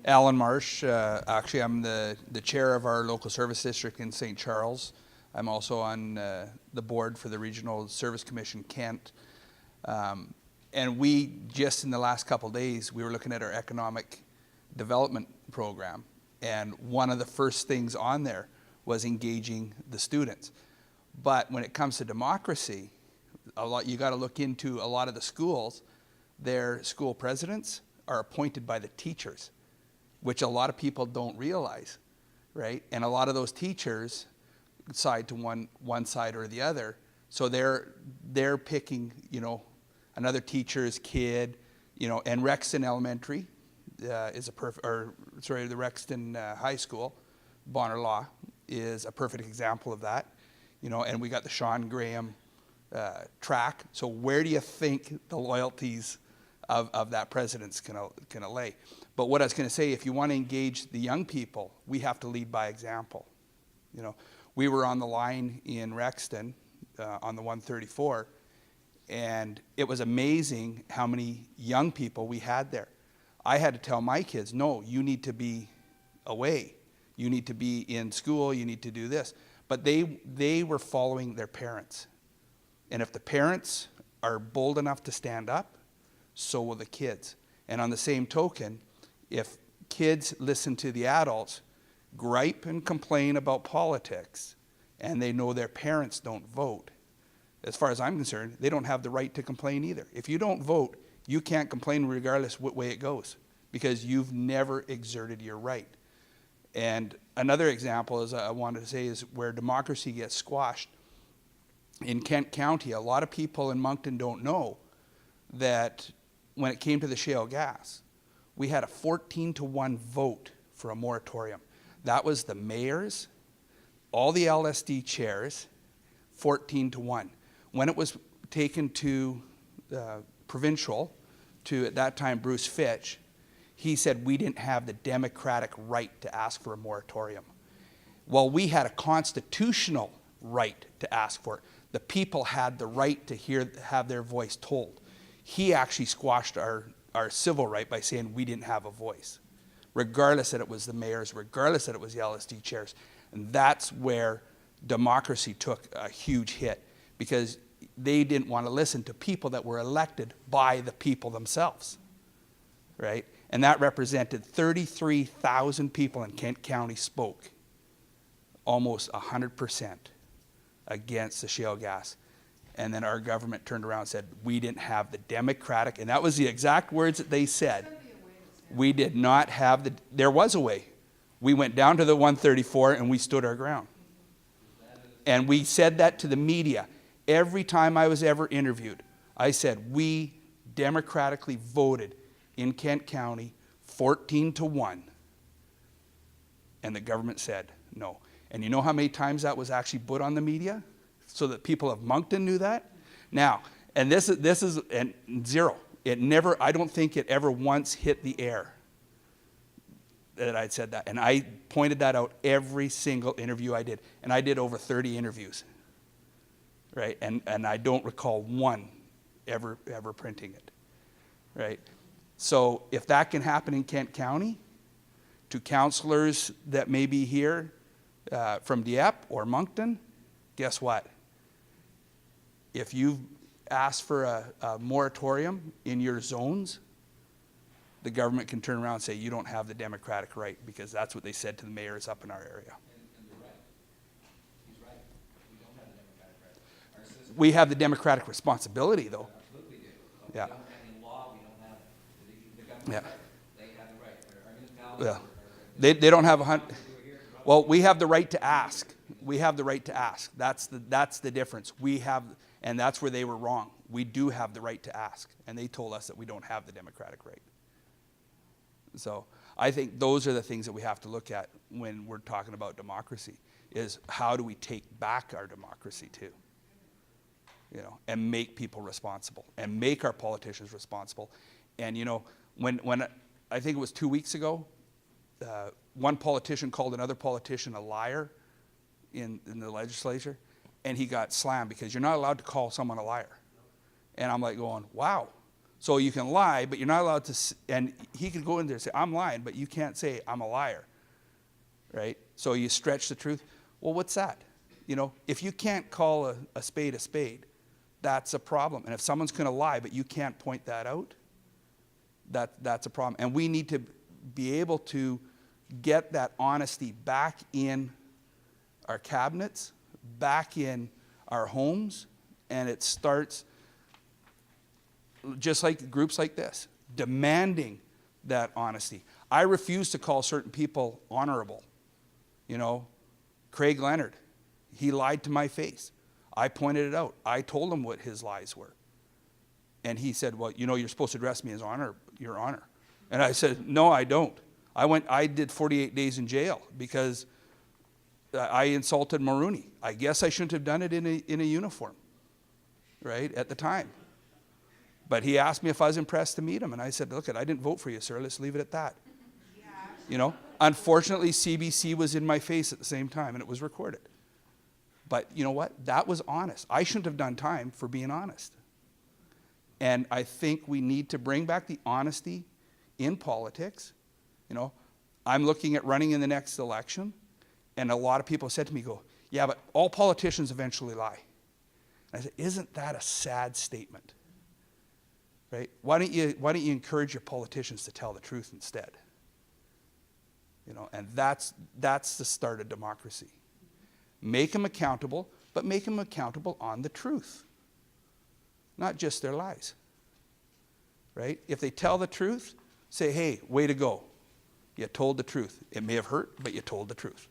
Alan Marsh. Actually, I'm the chair of our local service district in St. Charles. I'm also on the board for the Regional Service Commission Kent. And we, just in the last couple of days, we were looking at our economic development program. And one of the first things on there was engaging the students. But when it comes to democracy, you got to look into a lot of the schools. Their school presidents are appointed by the teachers, which a lot of people don't realize, right? And a lot of those teachers side to one side or the other. So they're picking, another teacher's kid, and Rexton Elementary is the Rexton High School, Bonner Law, is a perfect example of that. And we got the Sean Graham track. So where do you think the loyalties of that president's gonna lay? But what I was gonna say, if you want to engage the young people, we have to lead by example. We were on the line in Rexton on the 134, and it was amazing how many young people we had there. I had to tell my kids, no, you need to be away. You need to be in school, you need to do this. But they were following their parents. And if the parents are bold enough to stand up, so will the kids. And on the same token, if kids listen to the adults gripe and complain about politics, and they know their parents don't vote, as far as I'm concerned, they don't have the right to complain either. If you don't vote, you can't complain regardless what way it goes, because you've never exerted your right. And another example is I wanted to say is where democracy gets squashed. In Kent County, a lot of people in Moncton don't know that when it came to the shale gas, we had a 14-1 vote for a moratorium. That was the mayors, all the LSD chairs, 14-1. When it was taken to provincial, to at that time Bruce Fitch, he said we didn't have the democratic right to ask for a moratorium. Well, we had a constitutional right to ask for it. The people had the right to have their voice told. He actually squashed our civil right by saying we didn't have a voice, regardless that it was the mayors, regardless that it was the LSD chairs. And that's where democracy took a huge hit, because they didn't want to listen to people that were elected by the people themselves, right? And that represented 33,000 people in Kent County spoke, almost 100% against the shale gas. And then our government turned around and said, we didn't have the democratic, and that was the exact words that they said. We did not have there was a way. We went down to the 134 and we stood our ground. And we said that to the media. Every time I was ever interviewed, I said, we democratically voted in Kent County 14-1. And the government said no. And you know how many times that was actually put on the media so that people of Moncton knew that? Now, and this is and zero. It never, I don't think it ever once hit the air that I'd said that. And I pointed that out every single interview I did. And I did over 30 interviews, right? And I don't recall one ever printing it, right? So if that can happen in Kent County, to councillors that may be here from Dieppe or Moncton, guess what? If you've asked for a moratorium in your zones, the government can turn around and say you don't have the democratic right, because that's what they said to the mayors up in our area. And you're right. He's right. We don't have the democratic right. Our system, we have the democratic responsibility, though. Absolutely do. But Yeah. we don't have any law. We don't have the government. Yeah. Right. They have the right. Our municipalities. Yeah. They don't have a hunt. Well, we have the right to ask. We have the right to ask. That's the difference. We have, and that's where they were wrong. We do have the right to ask, and they told us that we don't have the democratic right. So I think those are the things that we have to look at when we're talking about democracy, is how do we take back our democracy too, and make people responsible and make our politicians responsible. And when I think it was 2 weeks ago, one politician called another politician a liar in the legislature, and he got slammed because you're not allowed to call someone a liar. And I'm like going, wow, So you can lie, but you're not allowed to, and he could go in there and say, I'm lying, but you can't say, I'm a liar, right? So you stretch the truth. Well, what's that? You know, if you can't call a spade, that's a problem. And if someone's going to lie, but you can't point that out, that's a problem. And we need to be able to get that honesty back in our cabinets, back in our homes, and it starts just like groups like this, demanding that honesty. I refuse to call certain people honorable. You know, Craig Leonard, he lied to my face. I pointed it out. I told him what his lies were. And he said, well, you know, you're supposed to address me as your honor. And I said, no, I don't. I did 48 days in jail because I insulted Maroney. I guess I shouldn't have done it in a uniform, right, at the time. But he asked me if I was impressed to meet him, and I said, look, I didn't vote for you, sir. Let's leave it at that. Yeah. You know, unfortunately, CBC was in my face at the same time, and it was recorded. But you know what? That was honest. I shouldn't have done time for being honest. And I think we need to bring back the honesty in politics. You know, I'm looking at running in the next election, and a lot of people said to me, yeah, but all politicians eventually lie. And I said, isn't that a sad statement? Right? Why don't you encourage your politicians to tell the truth instead? You know, and that's the start of democracy. Make them accountable, but make them accountable on the truth, not just their lies. Right? If they tell the truth, say, hey, way to go. You told the truth. It may have hurt, but you told the truth.